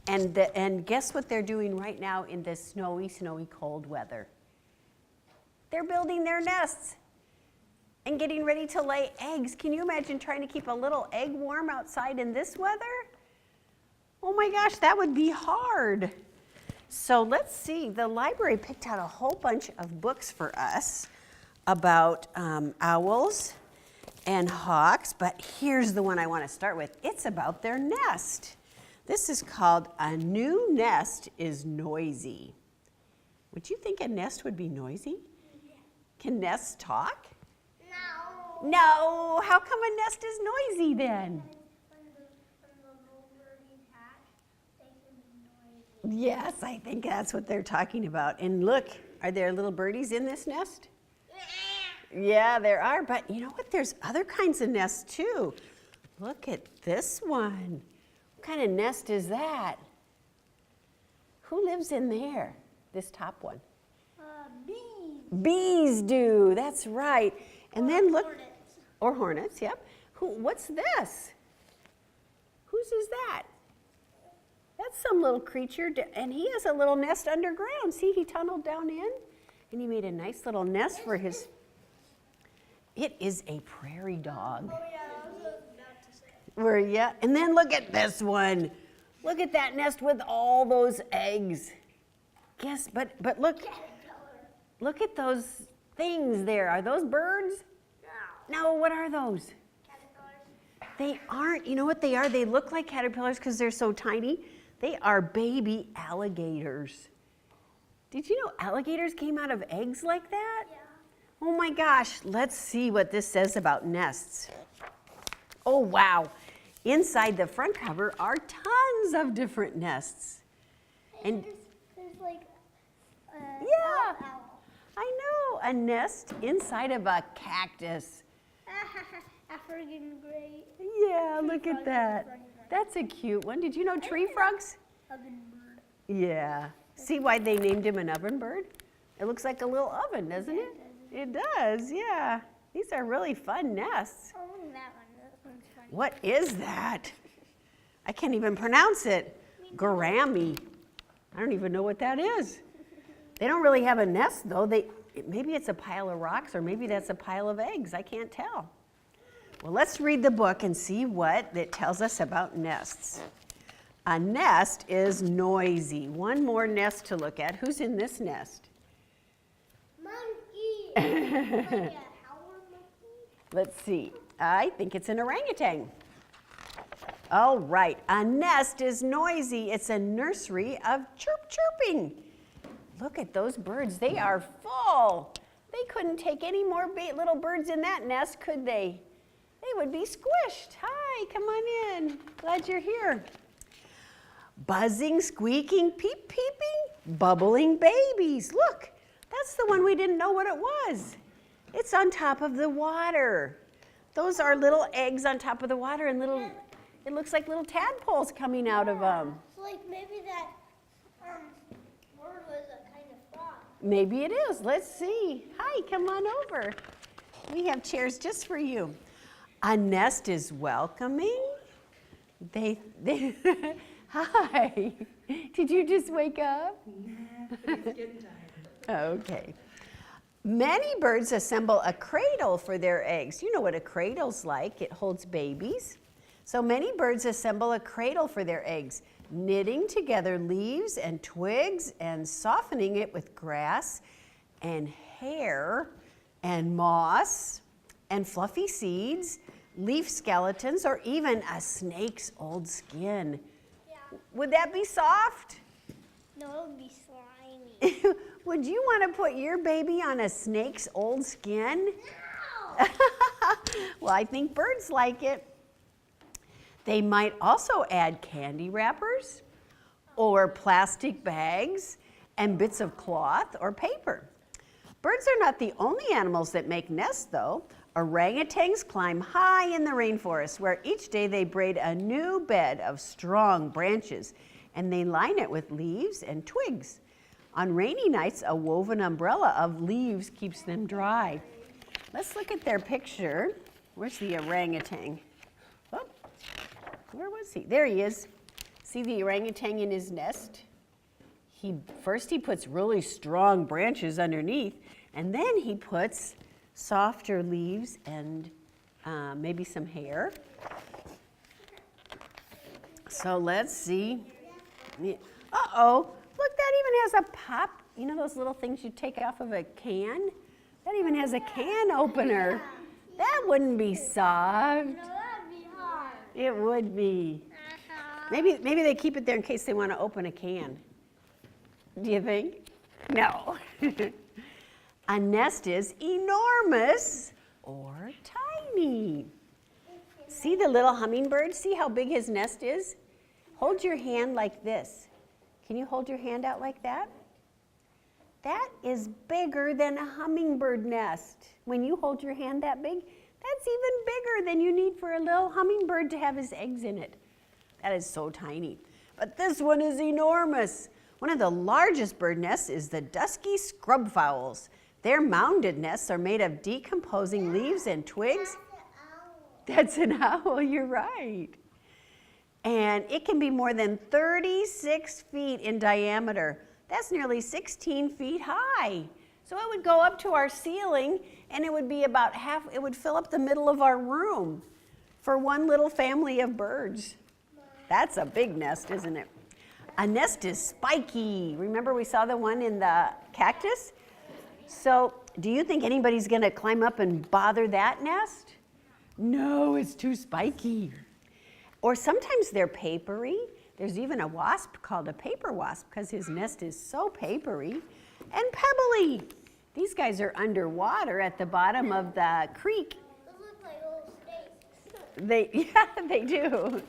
And guess what they're doing right now in this snowy, cold weather? They're building their nests and getting ready to lay eggs. Can you imagine trying to keep a little egg warm outside in this weather? Oh my gosh, that would be hard. So let's see, the library picked out a whole bunch of books for us about owls and hawks, but here's the one I want to start with. It's about their nest. This is called A New Nest is Noisy. Would you think a nest would be noisy? Yeah. Can nests talk? No. No, how come a nest is noisy then? When the little birdies hatch, they can be noisy. Yes, I think that's what they're talking about. And look, are there little birdies in this nest? Yeah, there are, but you know what? There's other kinds of nests too. Look at this one. What kind of nest is that? Who lives in there? This top one? Bees. Bees do, that's right. And then look, Hornets. Or hornets, yep. What's this? Whose is that? That's some little creature, and he has a little nest underground. See, he tunneled down in, and he made a nice little nest for his... It is a prairie dog. Oh yeah, I was about to say. Yeah, and then look at this one. Look at that nest with all those eggs. Guess, but look, look at those things there. Are those birds? No, what are those? Caterpillars. They aren't. You know what they are? They look like caterpillars because they're so tiny. They are baby alligators. Did you know alligators came out of eggs like that? Yeah. Oh my gosh, let's see what this says about nests. Oh wow, inside the front cover are tons of different nests. And there's like yeah, owl. I know, a nest inside of a cactus. African gray. Yeah, look at that. That's a cute one. Did you know tree frogs? Oven bird. Yeah. See why they named him an oven bird? It looks like a little oven, doesn't it? It does, yeah. These are really fun nests. Oh, look at that one. That one's funny. What is that? I can't even pronounce it. Gourami. I don't even know what that is. They don't really have a nest though. Maybe it's a pile of rocks or maybe that's a pile of eggs. I can't tell. Well, let's read the book and see what it tells us about nests. A nest is noisy. One more nest to look at. Who's in this nest? Monkey. Like a howler monkey. Let's see. I think it's an orangutan. All right. A nest is noisy. It's a nursery of chirping. Look at those birds. They are full. They couldn't take any more little birds in that nest, could they? They would be squished. Hi, come on in. Glad you're here. Buzzing, squeaking, peeping, bubbling babies. Look, that's the one we didn't know what it was. It's on top of the water. Those are little eggs on top of the water and it looks like little tadpoles coming out of them. So like maybe that bird was a kind of frog. Maybe it is. Let's see. Hi, come on over. We have chairs just for you. A nest is welcoming. Hi. Did you just wake up? It's getting tired. Okay. Many birds assemble a cradle for their eggs. You know what a cradle's like. It holds babies. So many birds assemble a cradle for their eggs, knitting together leaves and twigs and softening it with grass and hair and moss and fluffy seeds, leaf skeletons, or even a snake's old skin. Yeah. Would that be soft? No, it would be slimy. Would you want to put your baby on a snake's old skin? No! Well, I think birds like it. They might also add candy wrappers or plastic bags and bits of cloth or paper. Birds are not the only animals that make nests, though. Orangutans climb high in the rainforest, where each day they braid a new bed of strong branches, and they line it with leaves and twigs. On rainy nights, a woven umbrella of leaves keeps them dry. Let's look at their picture. Where's the orangutan? Oh, where was he? There he is. See the orangutan in his nest? First he puts really strong branches underneath, and then he puts softer leaves and maybe some hair. So let's see. Uh-oh, look, that even has a pop. You know those little things you take off of a can? That even has a can opener. That wouldn't be soft. No, that'd be hard. It would be. Maybe they keep it there in case they want to open a can. Do you think? No. A nest is enormous or tiny. See the little hummingbird? See how big his nest is? Hold your hand like this. Can you hold your hand out like that? That is bigger than a hummingbird nest. When you hold your hand that big, that's even bigger than you need for a little hummingbird to have his eggs in it. That is so tiny. But this one is enormous. One of the largest bird nests is the dusky scrub fowls. Their mounded nests are made of decomposing leaves and twigs. That's an owl, you're right. And it can be more than 36 feet in diameter. That's nearly 16 feet high. So it would go up to our ceiling, and it would be about it would fill up the middle of our room for one little family of birds. That's a big nest, isn't it? A nest is spiky. Remember we saw the one in the cactus? So do you think anybody's gonna climb up and bother that nest? No, it's too spiky. Or sometimes they're papery. There's even a wasp called a paper wasp because his nest is so papery. And pebbly. These guys are underwater at the bottom of the creek. Those look like little snakes. They do.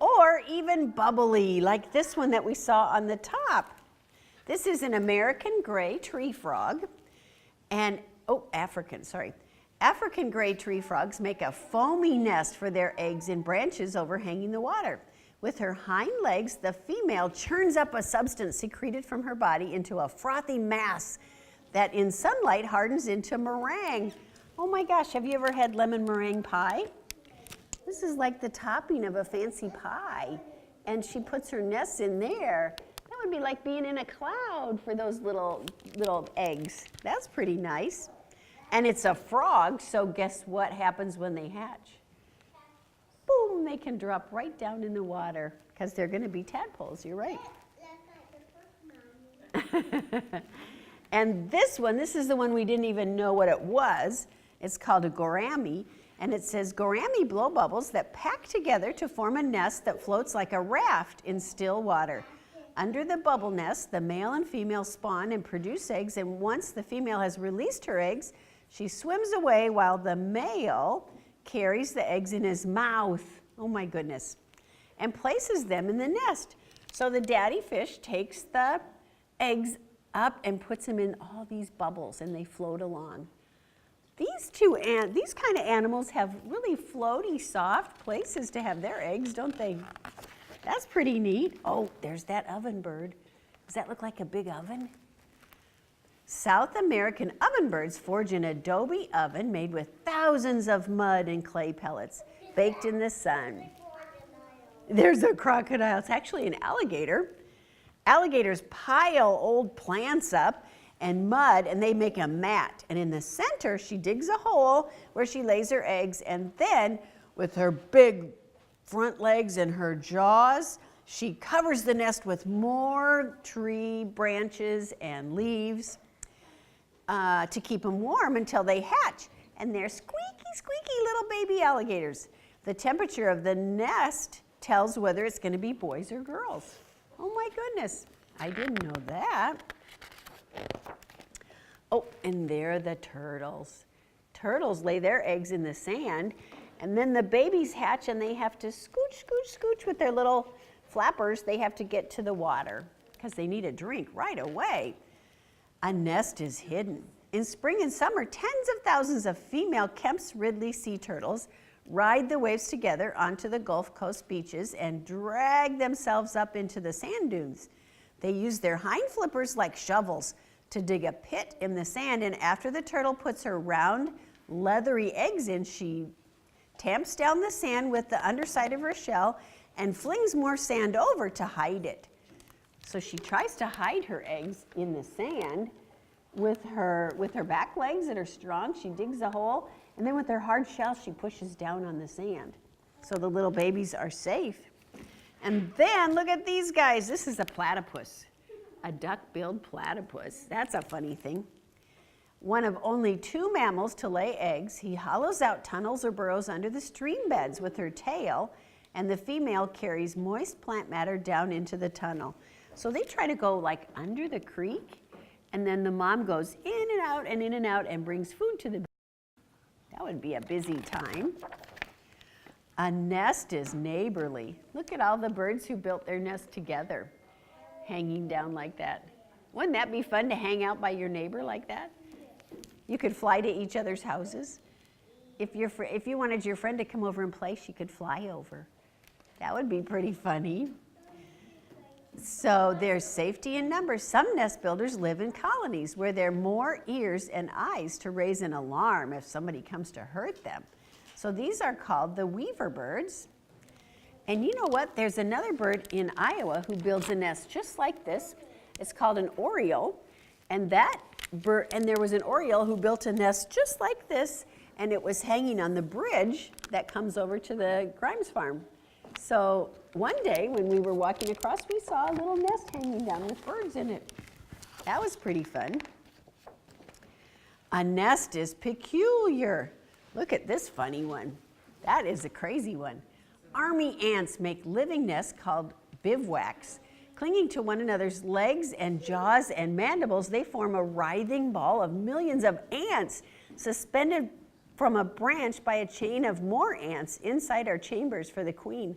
Or even bubbly, like this one that we saw on the top. This is an American gray tree frog. And, African gray tree frogs make a foamy nest for their eggs in branches overhanging the water. With her hind legs, the female churns up a substance secreted from her body into a frothy mass that in sunlight hardens into meringue. Oh my gosh, have you ever had lemon meringue pie? This is like the topping of a fancy pie, and she puts her nests in there. That would be like being in a cloud for those little eggs. That's pretty nice. And it's a frog, so guess what happens when they hatch? Boom, they can drop right down in the water because they're going to be tadpoles, you're right. And this is the one we didn't even know what it was. It's called a gourami, and it says gourami blow bubbles that pack together to form a nest that floats like a raft in still water. Under the bubble nest, the male and female spawn and produce eggs, and once the female has released her eggs, she swims away while the male carries the eggs in his mouth, oh my goodness, and places them in the nest. So the daddy fish takes the eggs up and puts them in all these bubbles, and they float along. These kind of animals have really floaty, soft places to have their eggs, don't they? That's pretty neat. Oh, there's that oven bird. Does that look like a big oven? South American ovenbirds forage an adobe oven made with thousands of mud and clay pellets baked in the sun. There's a crocodile. It's actually an alligator. Alligators pile old plants up and mud, and they make a mat. And in the center, she digs a hole where she lays her eggs, and then with her big front legs and her jaws, she covers the nest with more tree branches and leaves to keep them warm until they hatch. And they're squeaky, squeaky little baby alligators. The temperature of the nest tells whether it's going to be boys or girls. Oh my goodness, I didn't know that. Oh, and there are the turtles. Turtles lay their eggs in the sand, and then the babies hatch, and they have to scooch, scooch, scooch with their little flappers. They have to get to the water because they need a drink right away. A nest is hidden. In spring and summer, tens of thousands of female Kemp's Ridley sea turtles ride the waves together onto the Gulf Coast beaches and drag themselves up into the sand dunes. They use their hind flippers like shovels to dig a pit in the sand, and after the turtle puts her round, leathery eggs in, she tamps down the sand with the underside of her shell and flings more sand over to hide it. So she tries to hide her eggs in the sand with her back legs that are strong. She digs a hole, and then with her hard shell, she pushes down on the sand. So the little babies are safe. And then look at these guys. This is a platypus, a duck-billed platypus. That's a funny thing. One of only 2 mammals to lay eggs, he hollows out tunnels or burrows under the stream beds with her tail, and the female carries moist plant matter down into the tunnel. So they try to go like under the creek, and then the mom goes in and out and in and out and brings food to the baby. That would be a busy time. A nest is neighborly. Look at all the birds who built their nest together, hanging down like that. Wouldn't that be fun to hang out by your neighbor like that? You could fly to each other's houses. If you wanted your friend to come over and play, she could fly over. That would be pretty funny. So there's safety in numbers. Some nest builders live in colonies where there are more ears and eyes to raise an alarm if somebody comes to hurt them. So these are called the weaver birds. And you know what? There's another bird in Iowa who builds a nest just like this. It's called an oriole. And there was an oriole who built a nest just like this, and it was hanging on the bridge that comes over to the Grimes farm. So one day when we were walking across, we saw a little nest hanging down with birds in it. That was pretty fun. A nest is peculiar. Look at this funny one. That is a crazy one. Army ants make living nests called bivouacs. Clinging to one another's legs and jaws and mandibles, they form a writhing ball of millions of ants suspended from a branch by a chain of more ants inside our chambers for the queen.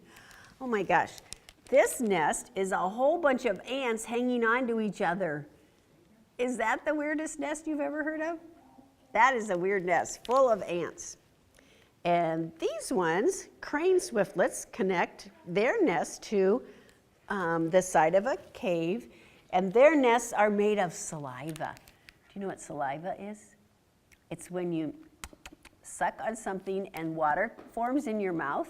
Oh my gosh, this nest is a whole bunch of ants hanging on to each other. Is that the weirdest nest you've ever heard of? That is a weird nest, full of ants. And these ones, crane swiftlets, connect their nest to the side of a cave, and their nests are made of saliva. Do you know what saliva is? It's when you suck on something and water forms in your mouth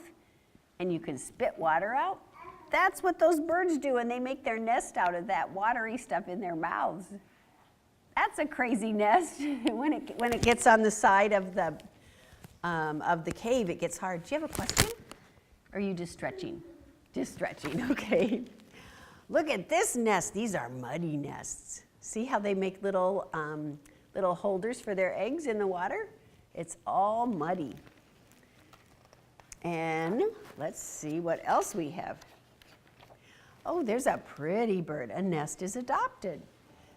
and you can spit water out. That's what those birds do, and they make their nest out of that watery stuff in their mouths. That's a crazy nest. When it gets on the side of the cave, it gets hard. Do you have a question? Or are you just stretching? Just stretching, okay. Look at this nest. These are muddy nests. See how they make little holders for their eggs in the water? It's all muddy. And let's see what else we have. Oh, there's a pretty bird. A nest is adopted.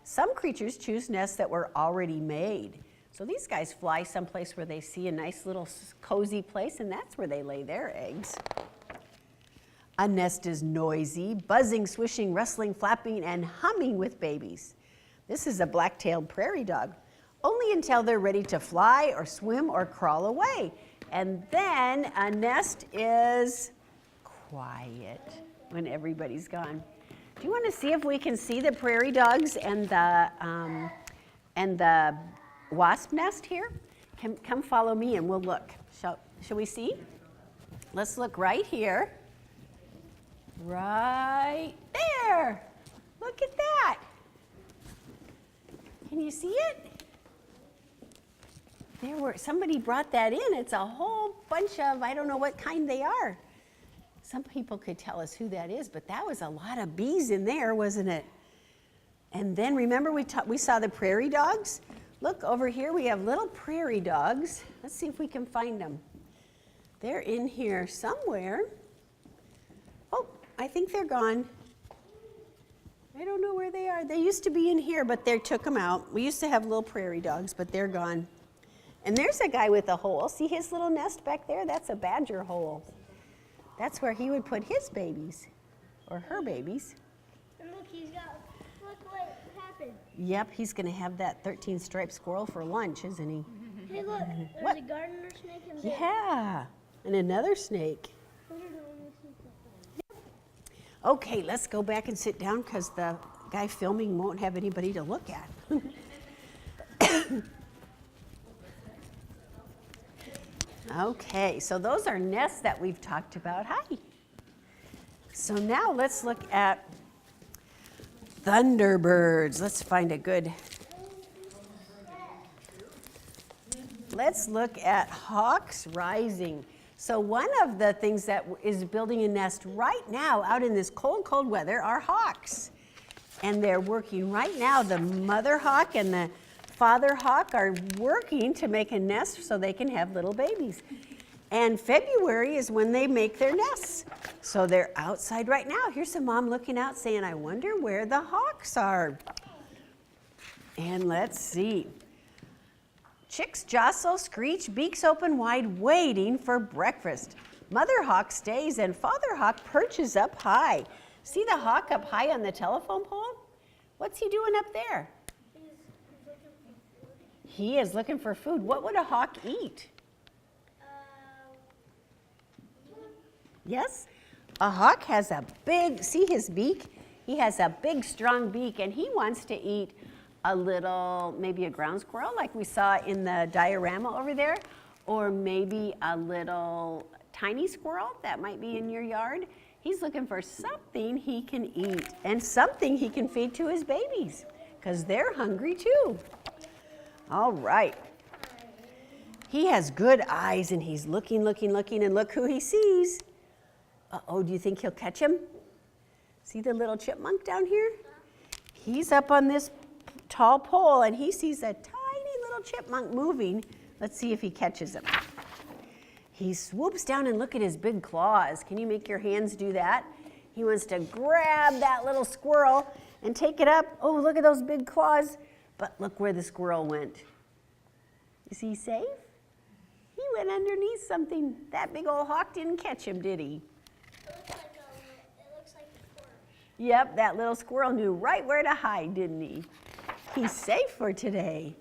Some creatures choose nests that were already made. So these guys fly someplace where they see a nice little cozy place, and that's where they lay their eggs. A nest is noisy, buzzing, swishing, rustling, flapping, and humming with babies. This is a black-tailed prairie dog, only until they're ready to fly or swim or crawl away. And then a nest is quiet when everybody's gone. Do you want to see if we can see the prairie dogs and the wasp nest here? Come follow me and we'll look. Shall we see? Let's look right here. Right there. Look at that. Can you see it? Somebody brought that in. It's a whole bunch of, I don't know what kind they are. Some people could tell us who that is, but that was a lot of bees in there, wasn't it? And then remember we saw the prairie dogs? Look over here, we have little prairie dogs. Let's see if we can find them. They're in here somewhere. Oh, I think they're gone. I don't know where they are. They used to be in here, but they took them out. We used to have little prairie dogs, but they're gone. And there's a guy with a hole. See his little nest back there? That's a badger hole. That's where he would put his babies, or her babies. And look what happened. Yep, he's gonna have that 13-striped squirrel for lunch, isn't he? Hey look, there's What? a gardener snake in there. Yeah, and another snake. Okay, let's go back and sit down because the guy filming won't have anybody to look at. Okay, so those are nests that we've talked about. Hi. So now let's look at thunderbirds. Let's find a good. Let's look at hawks rising. So one of the things that is building a nest right now out in this cold, cold weather are hawks. And they're working right now. The mother hawk and the father hawk are working to make a nest so they can have little babies. And February is when they make their nests. So they're outside right now. Here's the mom looking out saying, I wonder where the hawks are. And let's see. Chicks jostle, screech, beaks open wide, waiting for breakfast. Mother hawk stays and father hawk perches up high. See the hawk up high on the telephone pole? What's he doing up there? He's looking for food. He is looking for food. What would a hawk eat? Yes? A hawk has a big, see his beak? He has a big, strong beak, and he wants to eat a little, maybe a ground squirrel like we saw in the diorama over there, or maybe a little tiny squirrel that might be in your yard. He's looking for something he can eat and something he can feed to his babies because they're hungry too. All right. He has good eyes and he's looking, and look who he sees. Uh-oh, do you think he'll catch him? See the little chipmunk down here? He's up on this tall pole and he sees a tiny little chipmunk moving. Let's see if he catches him. He swoops down and look at his big claws. Can you make your hands do that? He wants to grab that little squirrel and take it up. Oh, look at those big claws. But look where the squirrel went. Is he safe? He went underneath something. That big old hawk didn't catch him, did he? It looks like a porch. Yep, that little squirrel knew right where to hide, didn't he? He's safe for today.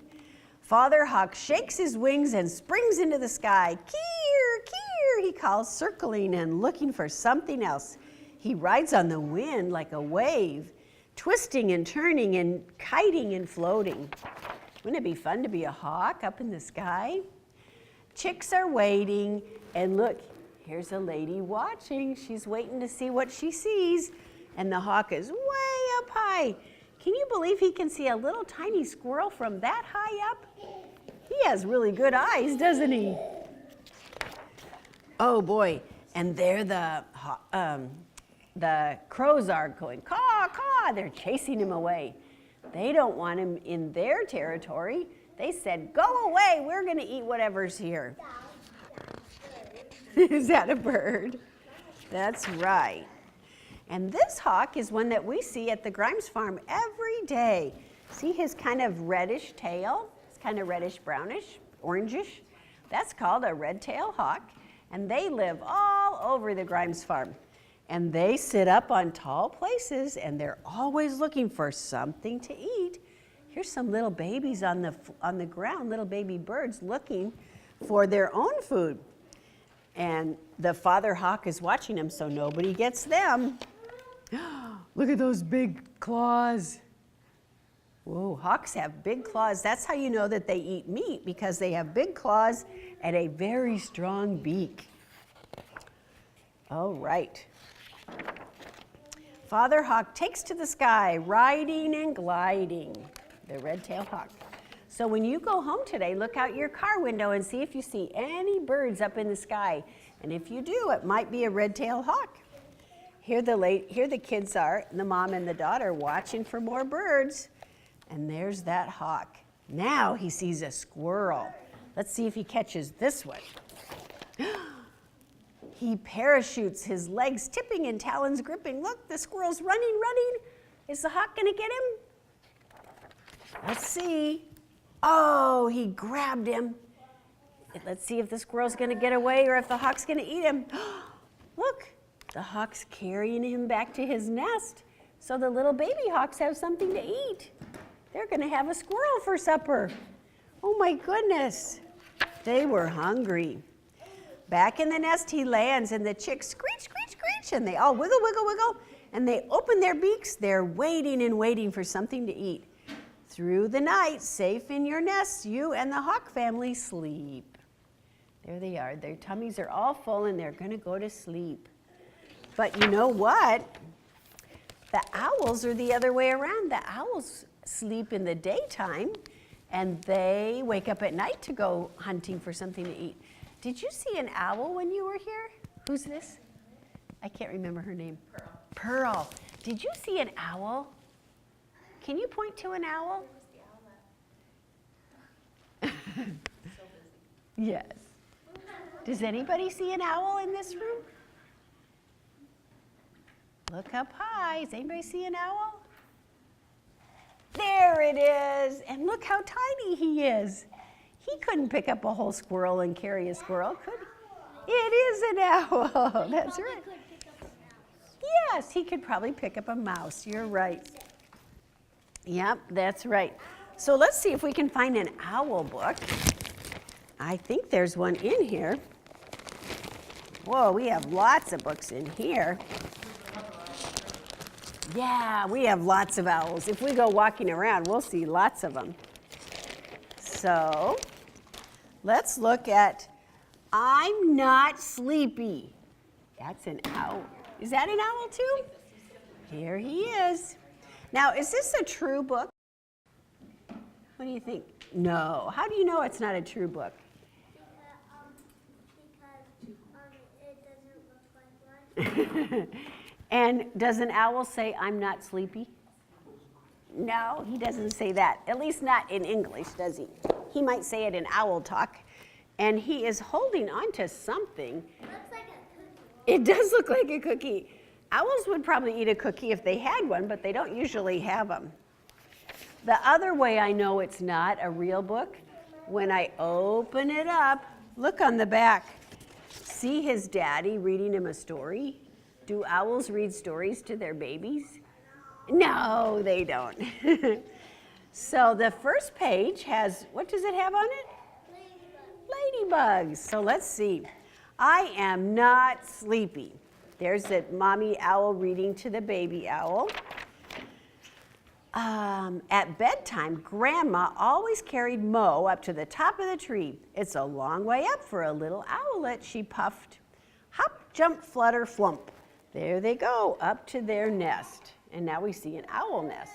Father hawk shakes his wings and springs into the sky. Keer, keer, he calls, circling and looking for something else. He rides on the wind like a wave, twisting and turning and kiting and floating. Wouldn't it be fun to be a hawk up in the sky? Chicks are waiting, and look, here's a lady watching. She's waiting to see what she sees, and the hawk is way up high. Can you believe he can see a little tiny squirrel from that high up? He has really good eyes, doesn't he? Oh boy, and there the crows are going, caw, caw. They're chasing him away. They don't want him in their territory. They said, go away, we're gonna eat whatever's here. Is that a bird? That's right. And this hawk is one that we see at the Grimes farm every day. See his kind of reddish tail? It's kind of reddish brownish, orangish. That's called a red-tailed hawk. And they live all over the Grimes farm. And they sit up on tall places and they're always looking for something to eat. Here's some little babies on the ground, little baby birds looking for their own food. And the father hawk is watching them so nobody gets them. Look at those big claws. Whoa, hawks have big claws. That's how you know that they eat meat, because they have big claws and a very strong beak. All right. Father hawk takes to the sky, riding and gliding. The red-tailed hawk. So when you go home today, look out your car window and see if you see any birds up in the sky. And if you do, it might be a red-tailed hawk. Here the kids are, the mom and the daughter, watching for more birds. And there's that hawk. Now he sees a squirrel. Let's see if he catches this one. He parachutes, his legs tipping and talons gripping. Look, the squirrel's running. Is the hawk gonna get him? Let's see. Oh, he grabbed him. Let's see if the squirrel's gonna get away or if the hawk's gonna eat him. Look, the hawk's carrying him back to his nest. So the little baby hawks have something to eat. They're gonna have a squirrel for supper. Oh my goodness. They were hungry. Back in the nest he lands and the chicks screech, screech, screech, and they all wiggle, wiggle, wiggle, and they open their beaks. They're waiting and waiting for something to eat. Through the night, safe in your nests, you and the hawk family sleep. There they are. Their tummies are all full and they're gonna go to sleep. But you know what? The owls are the other way around. The owls sleep in the daytime, and they wake up at night to go hunting for something to eat. Did you see an owl when you were here? Who's this? I can't remember her name. Pearl. Did you see an owl? Can you point to an owl? Yes. Does anybody see an owl in this room? Look up high. Does anybody see an owl? There it is. And look how tiny he is. He couldn't pick up a whole squirrel and carry a squirrel, could he? It is an owl. That's right. Yes, he could probably pick up a mouse. You're right. Yep, that's right. So let's see if we can find an owl book. I think there's one in here. Whoa, we have lots of books in here. Yeah, we have lots of owls. If we go walking around, we'll see lots of them. So let's look at I'm Not Sleepy. That's an owl. Is that an owl too? Here he is. Now, is this a true book? What do you think? No. How do you know it's not a true book? Because it doesn't look like one. And does an owl say, I'm not sleepy? No, he doesn't say that. At least not in English, does he? He might say it in owl talk. And he is holding on to something. Looks like a cookie. It does look like a cookie. Owls would probably eat a cookie if they had one, but they don't usually have them. The other way I know it's not a real book, when I open it up, look on the back. See his daddy reading him a story? Do owls read stories to their babies? No, they don't. So the first page has, what does it have on it? Ladybugs. So let's see. I am not sleepy. There's the mommy owl reading to the baby owl. At bedtime, Grandma always carried Mo up to the top of the tree. It's a long way up for a little owlet, she puffed. Hop, jump, flutter, flump. There they go, up to their nest. And now we see an owl nest.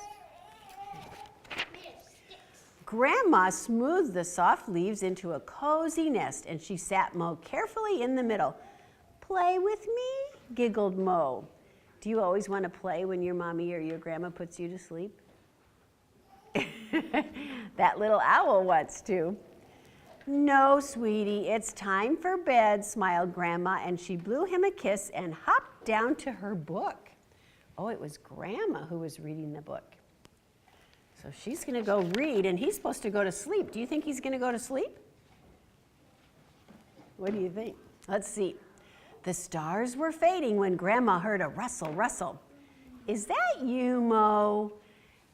Grandma smoothed the soft leaves into a cozy nest, and she sat Mo carefully in the middle. Play with me, giggled Mo. Do you always want to play when your mommy or your grandma puts you to sleep? That little owl wants to. No, sweetie, it's time for bed, smiled Grandma, and she blew him a kiss and hopped down to her book. Oh, it was Grandma who was reading the book. So she's going to go read, and he's supposed to go to sleep. Do you think he's going to go to sleep? What do you think? Let's see. The stars were fading when Grandma heard a rustle, rustle. Is that you, Mo?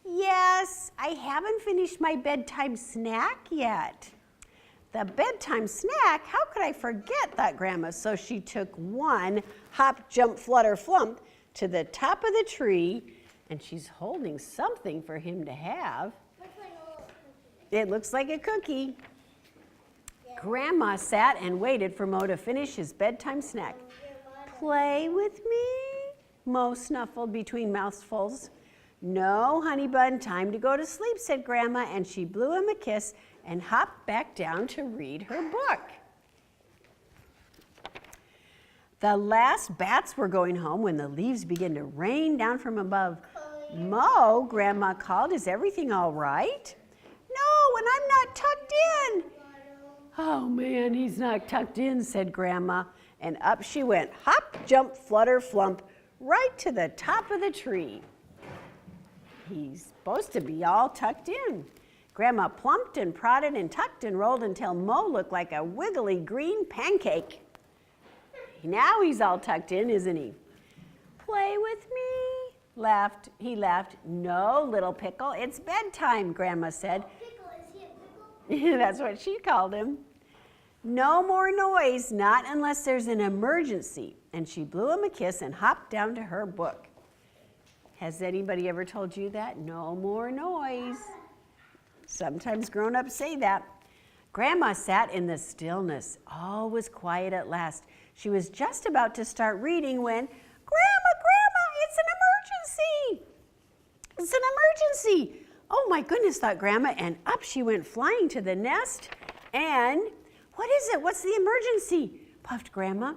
Yes, I haven't finished my bedtime snack yet. The bedtime snack? How could I forget, thought Grandma. So she took one hop, jump, flutter, flump to the top of the tree, and she's holding something for him to have. Looks like a little cookie. It looks like a cookie. Grandma sat and waited for Mo to finish his bedtime snack. Play with me? Mo snuffled between mouthfuls. No, honey bun, time to go to sleep, said Grandma, and she blew him a kiss and hopped back down to read her book. The last bats were going home when the leaves began to rain down from above. Mo, Grandma called, is everything all right? No, and I'm not tucked in. Oh man, he's not tucked in, said Grandma, and up she went, hop, jump, flutter, flump, right to the top of the tree. He's supposed to be all tucked in. Grandma plumped and prodded and tucked and rolled until Mo looked like a wiggly green pancake. Now he's all tucked in, isn't he? Play with me, he laughed. No, little pickle, it's bedtime, Grandma said. Pickle, is he a pickle? That's what she called him. No more noise, not unless there's an emergency. And she blew him a kiss and hopped down to her book. Has anybody ever told you that? No more noise. Sometimes grown-ups say that. Grandma sat in the stillness. All was quiet at last. She was just about to start reading when, Grandma! emergency. Oh my goodness, thought Grandma, and up she went flying to the nest. And what is it? What's the emergency? Puffed Grandma.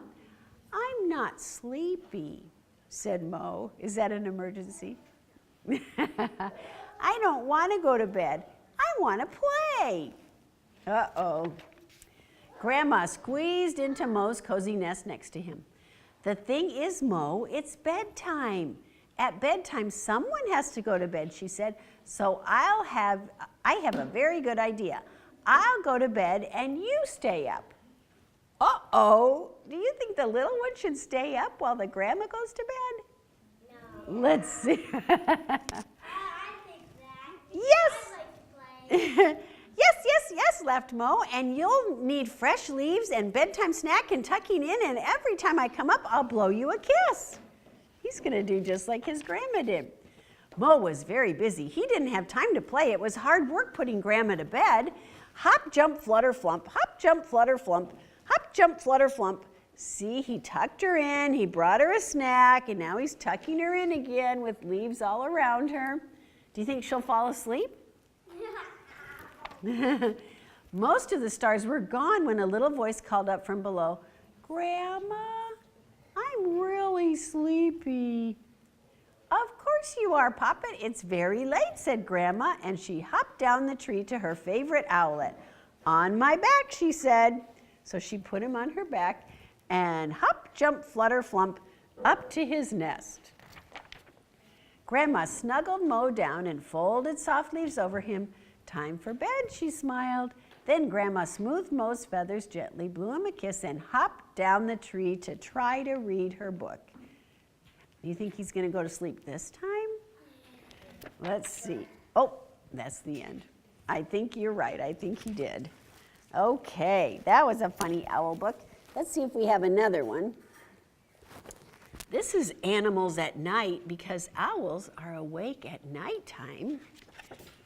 I'm not sleepy, said Mo. Is that an emergency? I don't want to go to bed. I want to play. Uh-oh. Grandma squeezed into Mo's cozy nest next to him. The thing is, Mo, it's bedtime. At bedtime, someone has to go to bed, she said. So I have a very good idea. I'll go to bed and you stay up. Uh-oh. Do you think the little one should stay up while the grandma goes to bed? No. Let's see. I think that. Yes. I like to play. Yes, laughed Mo. And you'll need fresh leaves and bedtime snack and tucking in. And every time I come up, I'll blow you a kiss. He's going to do just like his grandma did. Mo was very busy. He didn't have time to play. It was hard work putting Grandma to bed. Hop, jump, flutter, flump. Hop, jump, flutter, flump. Hop, jump, flutter, flump. See, he tucked her in. He brought her a snack. And now he's tucking her in again with leaves all around her. Do you think she'll fall asleep? Most of the stars were gone when a little voice called up from below, Grandma, I'm really sleepy. Of course you are, Papa. It's very late, said Grandma, and she hopped down the tree to her favorite owlet. On my back, she said. So she put him on her back and hop, jump, flutter, flump, up to his nest. Grandma snuggled Mo down and folded soft leaves over him. Time for bed, she smiled. Then Grandma smoothed Mo's feathers gently, blew him a kiss, and hopped down the tree to try to read her book. Do you think he's going to go to sleep this time? Let's see. Oh, that's the end. I think you're right. I think he did. Okay, that was a funny owl book. Let's see if we have another one. This is animals at night because owls are awake at nighttime.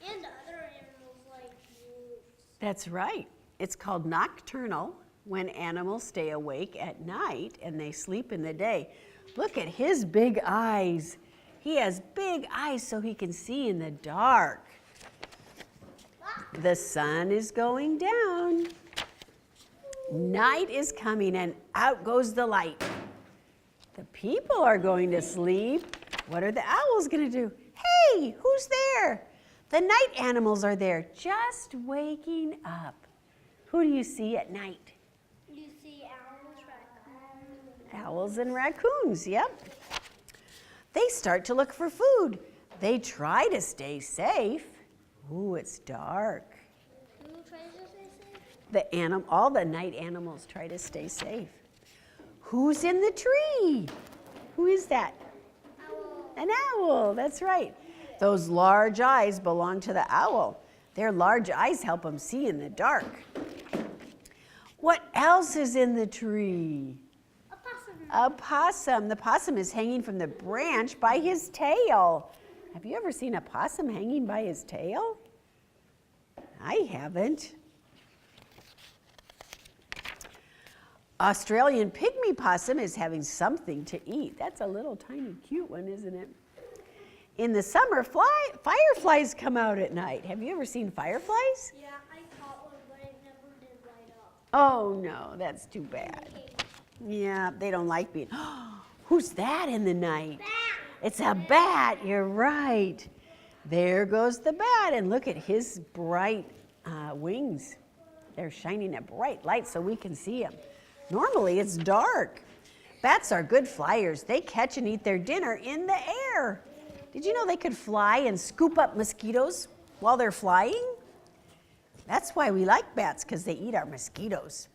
And other animals like wolves. That's right. It's called nocturnal when animals stay awake at night and they sleep in the day. Look at his big eyes. He has big eyes so he can see in the dark. The sun is going down. Night is coming and out goes the light. The people are going to sleep. What are the owls going to do? Hey, who's there? The night animals are there, just waking up. Who do you see at night? You see owls, raccoons. Owls and raccoons, yep. They start to look for food. They try to stay safe. Ooh, it's dark. Who tries to stay safe? All the night animals try to stay safe. Who's in the tree? Who is that? Owl. An owl, that's right. Those large eyes belong to the owl. Their large eyes help him see in the dark. What else is in the tree? A possum. A possum. The possum is hanging from the branch by his tail. Have you ever seen a possum hanging by his tail? I haven't. Australian pygmy possum is having something to eat. That's a little tiny cute one, isn't it? In the summer, fireflies come out at night. Have you ever seen fireflies? Yeah, I caught one, but it never did light up. Oh no, that's too bad. Yeah, they don't like being. Who's that in the night? Bat. It's a bat, you're right. There goes the bat, and look at his bright wings. They're shining a bright light so we can see him. Normally it's dark. Bats are good flyers. They catch and eat their dinner in the air. Did you know they could fly and scoop up mosquitoes while they're flying? That's why we like bats, because they eat our mosquitoes.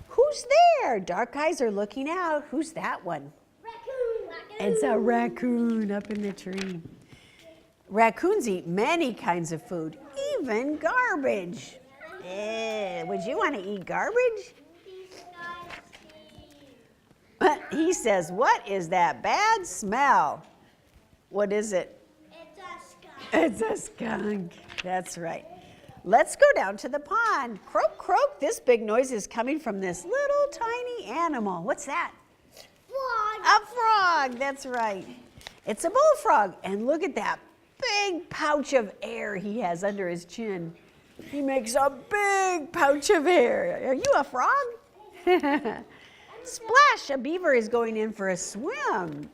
Who's there? Dark eyes are looking out. Who's that one? Raccoon. It's a raccoon up in the tree. Raccoons eat many kinds of food, even garbage. Would you want to eat garbage? He says, what is that bad smell? What is it? It's a skunk. It's a skunk. That's right. Let's go down to the pond. Croak, croak. This big noise is coming from this little tiny animal. What's that? Frog. A frog. That's right. It's a bullfrog. And look at that big pouch of air he has under his chin. He makes a big pouch of air. Are you a frog? Splash, a beaver is going in for a swim.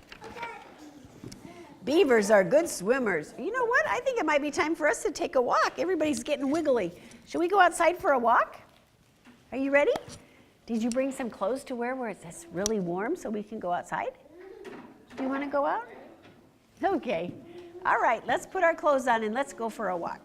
Beavers are good swimmers. You know what? I think it might be time for us to take a walk. Everybody's getting wiggly. Should we go outside for a walk? Are you ready? Did you bring some clothes to wear where it's really warm so we can go outside? Do you want to go out? Okay. All right, let's put our clothes on and let's go for a walk.